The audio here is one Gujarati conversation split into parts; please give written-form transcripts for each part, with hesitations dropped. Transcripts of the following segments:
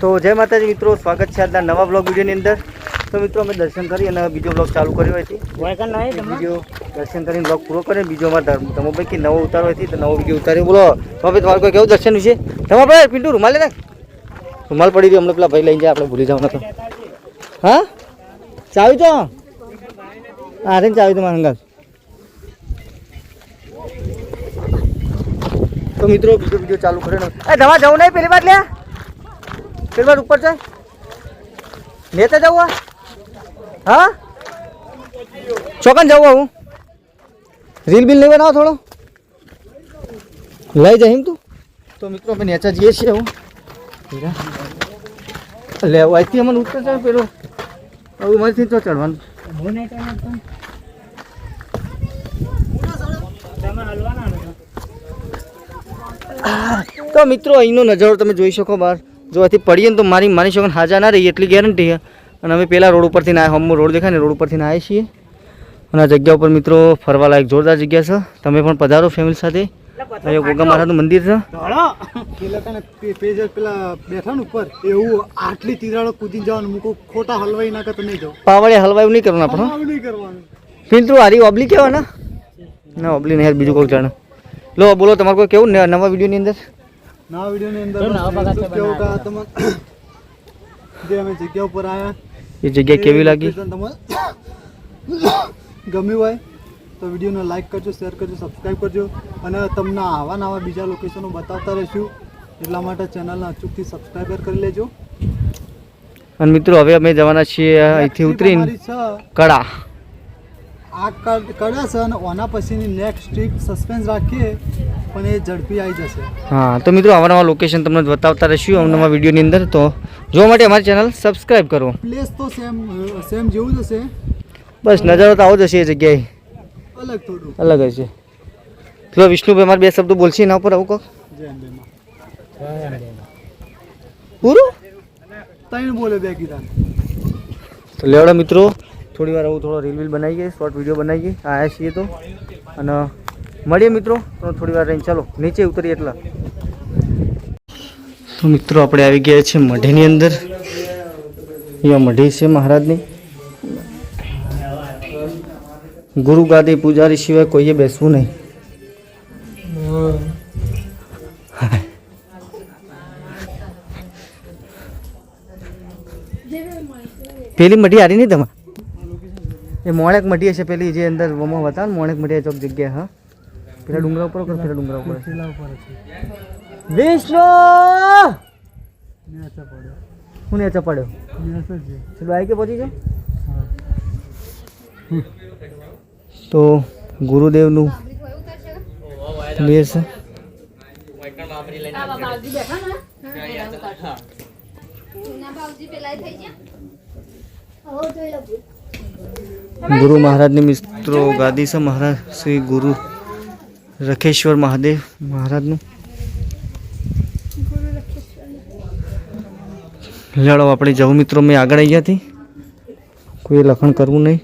તો જય માતાજી મિત્રો, સ્વાગત છે આજના નવા બ્લોગ વિડીયોની અંદર। તો મિત્રો અમે દર્શન કરી અને બીજો બ્લોગ ચાલુ કર્યો હતી। વિડીયો દર્શન કરીને બ્લોગ પૂરો કરીને બીજો અમારે ધમોભાઈ કે નવો ઉતારો હતી તો નવો વિડીયો ઉતાર્યો। બોલો ધમોભાઈ, તમારે કોઈ કેવું દર્શન વિશે? ધમોભાઈ પિન્ટુ રૂમાલ લે, રૂમાલ પડી ગયો, હમણાં પેલા ભાઈ લઈને જાય, આપણે ભૂલી જવાના તો। હા ચાવી તો હા રે, ચાવી તમારા અંગાત। તો મિત્રો બીજો વિડીયો ચાલુ કર્યો। એ ધમા જવું નહીં, પેલી વાત લે, પેલી વાત ઉપર છે લેતા જવું। હા ચોકન જવું, હું રીલ બિલ નહીં બનાવો, થોડો લઈ જાય એમ તું। તો મિત્રો અમે નેચા જઈએ છીએ, હું લે અહીંથી અમને ઉતર છે પેલો, હવે મારીથી તો ચડવાનું। તો મિત્રો અહીંનો નજારો તમે જોઈ શકો બહાર, જો અહીંથી પડીએ ને તો માની શકો હાજા ના રહી એટલી ગેરંટી છે। અને અમે પેલા રોડ ઉપરથી ના હમો રોડ દેખાય ને રોડ ઉપરથી ના આવીએ છીએ। અને આ જગ્યા ઉપર મિત્રો ફરવા લાયક જોરદાર જગ્યા છે, તમે પણ પધારો ફેમિલી સાથે। અહીંયા ગોગા મહારાજનું મંદિર છે। પેલા બેઠા ને ઉપર એવું આટલી તિરાડો કૂદી જવાનું, મૂકો ખોટા હલવાઈ નાખે તો નહીં જાવ, પાવડે હલવાયું નહીં કરવાનું આપણે, નહીં કરવાનું। પિન્ટુ હારી ઓબલી કેવા ના ઓબલી નહીં, બીજું કોઈ જાણે। લો બોલો તમારે કોઈ કેવું નવા વિડીયોની અંદર? નવા વિડીયોની અંદર કેવું કા તમે જે અમે જગ્યા ઉપર આવ્યા એ જગ્યા કેવી લાગી, તમારે ગમ્યું હોય તો વિડીયોને લાઈક કરજો, શેર કરજો, સબસ્ક્રાઈબ કરજો। અને તમને આવા નવા બીજા લોકેશનો બતાવતા રહીશું, એટલા માટે ચેનલને અચૂકથી સબસ્ક્રાઈબર કરી લેજો। અને મિત્રો હવે અમે જવાના છીએ અહીંથી ઉતરીને કડા। આ કડા છે અને ઓના પછીની નેક્સ્ટ ટ્રીપ સસ્પેન્સ રાખીએ પણ એ ઝડપી આવી જશે। હા તો મિત્રો આવા નવા લોકેશન તમને બતાવતા રહીશું અવનવા વિડીયોની અંદર, તો જોવા માટે અમારી ચેનલ સબસ્ક્રાઈબ કરો। પ્લેસ તો સેમ જેવું જ હશે, બસ નજારો તો આવો જ હશે, એ જગ્યાએ અલગ થોડું અલગ હશે। તો વિષ્ણુભાઈ અમારે બે શબ્દો બોલશે એના ઉપર આવું કહો પૂરું ત્રણ બોલે બે કીધા। તો લેવડા મિત્રો થોડી વાર આવું થોડો રીલ વીલ બનાવીએ, શોર્ટ વિડીયો બનાવીએ, આવ્યા છીએ તો। અને મળીએ મિત્રો તો થોડી વાર રહીને ચાલો નીચે ઉતરીએ એટલા। તો મિત્રો આપણે આવી ગયા છીએ મઢીની અંદર। અહીંયા મઢી છે મહારાજની, ગુરુ ગાદી પૂજારી સિવાય કોઈએ બેસવું નહીં। પેલી મઢી હારી નહીં તમારે, એ મોણેક મઢી હશે પેલી જે અંદર વમાં હતા ને, મોણેક મઢી ચોક જગ્યા। હા પેલા ડુંગરા ઉપર, પેલા ડુંગરા ઉપર વિષ્ણુ હું નેચા પડ્યો બાઈકે પહોંચી જાઓ। તો ગુરુદેવનું મંદિર છે। ગુરુ મહારાજની મિત્રો ગાદી છે, મહારાજ શ્રી ગુરુ રખેશ્વર મહાદેવ મહારાજનું। લડો આપણે જવું મિત્રો, મેં આગળ આવી ગયા, કોઈ લખણ કરવું નહીં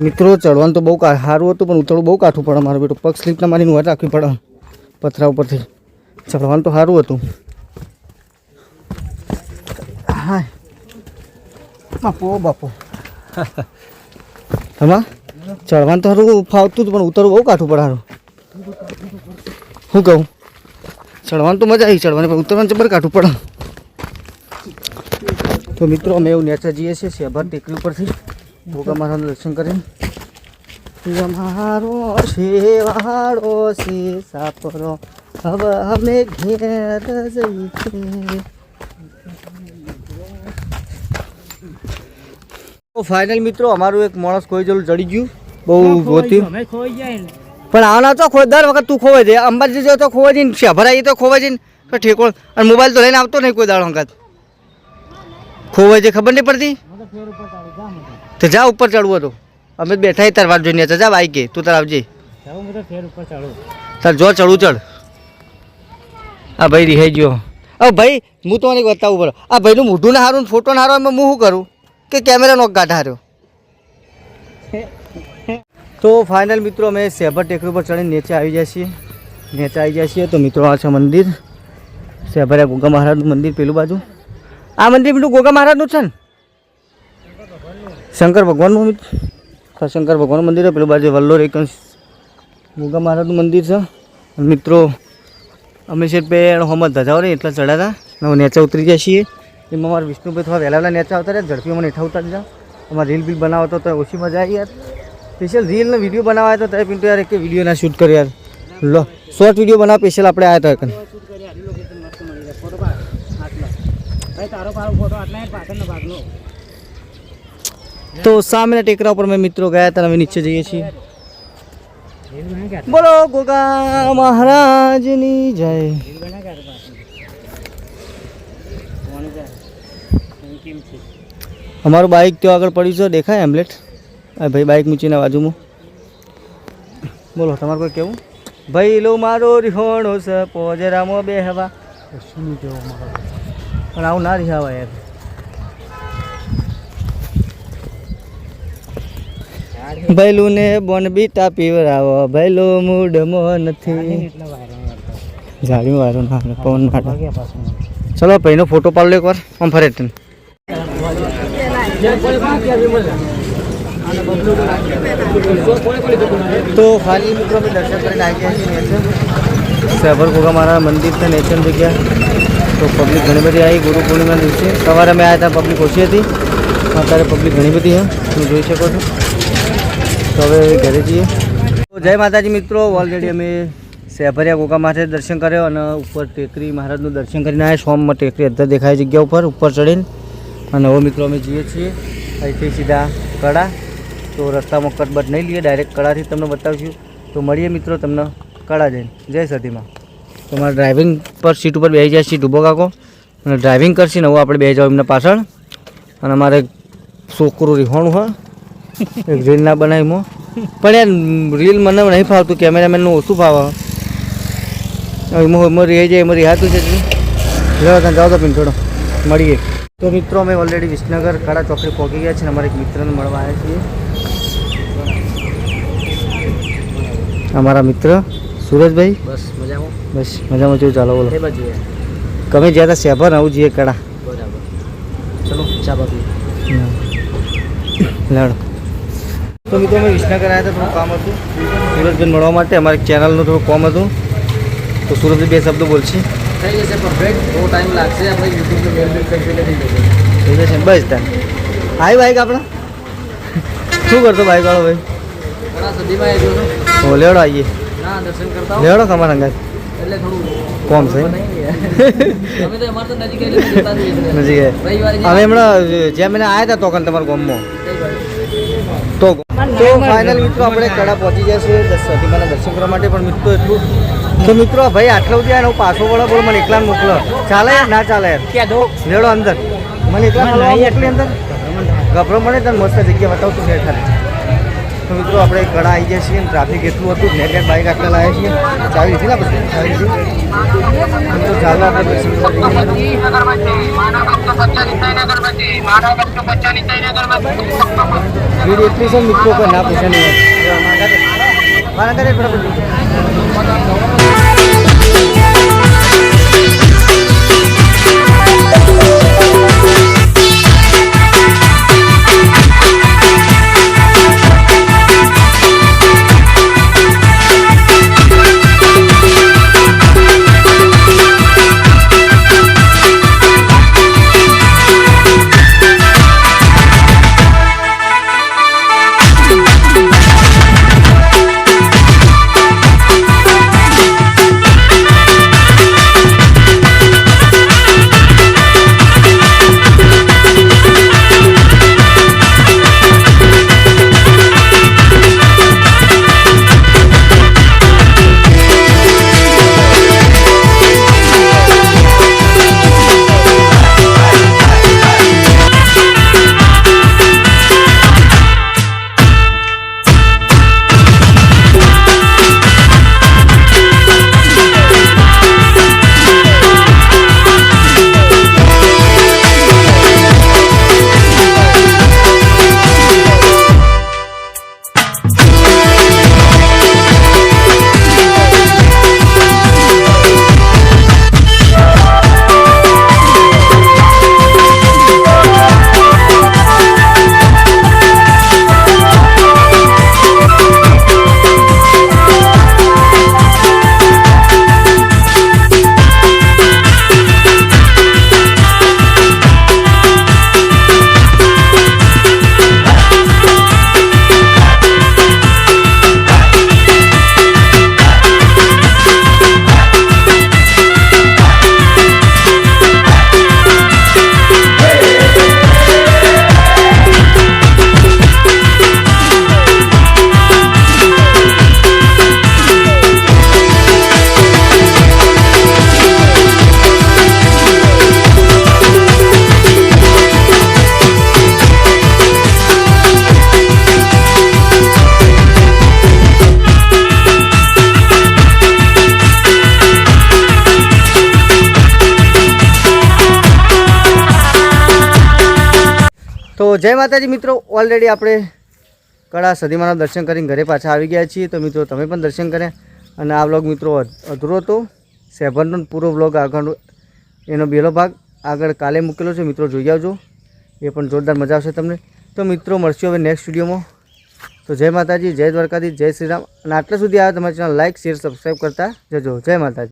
મિત્રો। ચડવાનું તો બહુ સારું હતું પણ ઉતરવું બહુ કાઠું પડે, મારું બેટું પગ સ્લીપ ના મારીને વાર રાખવી પડે પથરા ઉપરથી। ચડવાનું તો સારું હતું, હા બાપો બાપો હમણાં ચડવાનું તો સારું ફાવતું હતું પણ ઉતરવું બહુ કાઠું પડે સારું। શું કહું, ચડવાનું તો મજા આવી ચડવાની, પણ ઉતરવાનું જબર કાઠું પડે। તો મિત્રો અમે એવું નેચર જઈએ છીએ શેભાર ટેકરી ઉપરથી ગોગા મહારાજનું દર્શન કરીને। મારો શેવાળો છે સાપરો હવે અમે ઘેર જઈએ। તો ફાઇનલ મિત્રો અમારું એક માણસ ખોઈ જેલું ચડી ગયું, બહુ ગોત્યું પણ આના તો દર વખત તું ખોવાઈ જાય, અંબાજી જો તો ખોવાઈ જઈને, શેભાર આવી તો ખોવાઈ જઈને ઠેકોણ, અને મોબાઈલ તો લઈને આવતો નહીં કોઈ દાડો અંગાત, ખોવાઈ જાય ખબર નહીં પડતી। તો જા ઉપર ચડવું હતું, અમે બેઠા તાર વાત જોઈને જા બાઈક કે તું તાર આવજે, તાર જો ચડવું ચડ। આ ભાઈ રિહાઈ ગયો। હવે ભાઈ હું તો મને બતાવવું પડે, આ ભાઈનું મોઢું ના હારું ફોટો ના હારો એમાં હું શું કરું કે કેમેરા નોક ગાઢા હાર્યો। તો ફાઇનલ મિત્રો અમે શેભાર ટેકરી પર ચડીને નીચે આવી જાય છીએ। તો મિત્રો આ છે મંદિર સેભર્યા ગોગા મહારાજનું મંદિર પેલું બાજુ. આ મંદિર પેલું ગોગા મહારાજનું છે ને, શંકર ભગવાનનું. શંકર ભગવાનનું મંદિર છે પેલું બાજુ વલ્લોર એક ગોગા મહારાજનું મંદિર છે. મિત્રો અમે છે પેડ હોમત ધજાઓ રહી એટલા ચડ્યા હતા. નેચા ઉતરી જાય છીએ. એમાં મારા વિષ્ણુભાઈ થોડા વહેલા નેચા આવતા રહ્યા, ઝડપી મને હેઠા ઉતારી જાઓ. અમારે રીલ બિલ બનાવતો તો ઓછી મજા આવી યાર. સ્પેશિયલ રીલ ને વિડીયો બનાવવા તો ત્યારે પિન્ટુ યાર એક વિડીયો ના શૂટ કર્યો યાર. લો શોર્ટ વિડીયો બનાવ સ્પેશિયલ આપણે આવ્યા હતા. તો સામેના ટેકરા ઉપર મેં મિત્રો ગયા હતા, અમે નીચે જઈએ છીએ. બોલો ગોગા મહારાજની જય. અમારું બાઇક ત્યાં આગળ પડ્યું છે, દેખાય એમ્બલેટ. હા ભાઈ બાઇક મૂકીને બાજુમાં. બોલો તમારે કોઈ કેવું? ભાઈ લો મારો રિહોણો છે પોજરામાં બે હવા. શું કેવું પણ આવું ના રિહાવા યાર. ભૈલું ને બોન બીટા પીવરાવો, ભૈલો મૂડમાં નથી. જાળીમાં વાયરો ના પવન માટે. ચલો ભાઈનો ફોટો પાડ લો એકવાર આમ ફરે. તો ખાલી મિત્રો અમે દર્શન કરીને આવી ગયા છીએ નેચર. સેભર ગોગા મારા મંદિર છે નેચર જગ્યા. તો પબ્લિક ઘણી બધી આવી ગુરુ પૂર્ણિમા દિવસે. સવારે અમે આવ્યા હતા પબ્લિક ઓછી હતી, અત્યારે પબ્લિક ઘણી બધી છે તમે જોઈ શકો છો. તો હવે ઘરે જઈએ. તો જય માતાજી મિત્રો, ઓલરેડી અમે સેભરિયા ગોગા માથે દર્શન કર્યો અને ઉપર ટેકરી મહારાજનું દર્શન કરીને આવ્યા. સોમમાં ટેકરી અત્યારે દેખાય જગ્યા ઉપર ચડીને. અને હવે મિત્રો અમે જઈએ છીએ અહીંથી સીધા કડા. તો રસ્તામાં કટબટ નહીં લઈએ, ડાયરેક્ટ કડાથી તમને બતાવીશું. તો મળીએ મિત્રો તમને કડા જઈને. જય સતીમાં. તો મારા ડ્રાઇવિંગ પર સીટ ઉપર બેસી જાય સીટ ઊભો કાકો અને ડ્રાઇવિંગ કરશે ને હવે આપણે બે જાવ એમને પાછળ. અને અમારે છોકરું રીહોણું હોય એક રીલ ના બનાવીમાં. પણ યાર રીલ મને નહીં ફાવતું, કેમેરામેનનું ઓછું ફાવે. એમાં રહી જાય એમાં રિહાતું છે. જાઓ તો પિંટોડો મળીએ. તો મિત્રો અમે ઓલરેડી વિસનગર કડા ચોકડી પહોંચી ગયા છીએ. અમારા એક મિત્રને મળવા આવ્યા છીએ. અમારા મિત્ર સુરજભાઈ. બસ મજામાં જોયું. ચાલો બોલો. ગમે જ્યાં હતા સેભર આવું જઈએ કડા. બરાબર ચલો ચા બાપી લડ. તો મિત્રો અમે વિસનગર આવ્યા હતા, થોડું કામ હતું સુરજભાઈ મળવા માટે. અમારે ચેનલનું થોડું કામ હતું. તો સુરજભાઈ બે શબ્દો બોલશે. થઈ જશે પરફેક્ટ. બહુ ટાઈમ લાગશે. આપણે યુટ્યુબનું બેલ બિલ થઈ જશે. થઈ જશે બસ ત્યાં આવી બાઈક આપણા. શું કરતો બાઈક વાળો ભાઈ? ઘણા સુધીમાં આવ્યો છું. ઓ લેવડો આવીએ. ના દર્શન કરતા લેવડો તમારા અંગાત એટલે થોડું કોમ છે. અમે તો અમારે તો નજીક એટલે જતા જ હોઈએ. નજીક રવિવારે હવે હમણાં જ્યાં મને આવ્યા હતા તોકન તમારા ગામમાં. તો ફાઇનલ મિત્રો આપણે કડા પહોંચી ગયા છે સતીમાના દર્શન કરવા માટે. પણ મિત્રો એટલું તો મિત્રો ભાઈ આટલા સુધી આવ્યા પાછો વળો બોલો મને એકલા મોકલો. ચાલે ના ચાલે લેવડો અંદર મને એકલા મોકલી અંદર ગભરો મળે તને મસ્ત જગ્યા બતાવતું છે ખાલી. તો મિત્રો આપણે કડા આવી ગયા છીએ. ટ્રાફિક એટલું હતું નેટ બાઇક આટલા લાવ્યા છીએ. ચાવી લીધી ને પછી ચાવી લીધી. તો ચાલો આપણે દર્શન ભીડ એટલી છે મિત્રો કોઈ ના પૂછે નહીં. મારા ઘરે જય માતાજી મિત્રો, ઓલરેડી આપણે કળા સદીમાના દર્શન કરીને ઘરે પાછા આવી ગયા છીએ. તો મિત્રો તમે પણ દર્શન કર્યા અને આ વ્લોગ મિત્રો અધૂરો હતો. 7નો પૂરો વ્લોગ આગળ એનો પહેલો ભાગ આગળ કાલે મૂકેલો છે. મિત્રો જોઈ આવજો, એ પણ જોરદાર મજા આવશે તમને. તો મિત્રો મળશું હવે નેક્સ્ટ વિડીયોમાં. તો જય માતાજી, જય દ્વારકાધીશ, જય શ્રી રામ. અને આટલા સુધી આ તમારી ચેનલ લાઇક શેર સબસ્ક્રાઈબ કરતા જજો. જય માતાજી.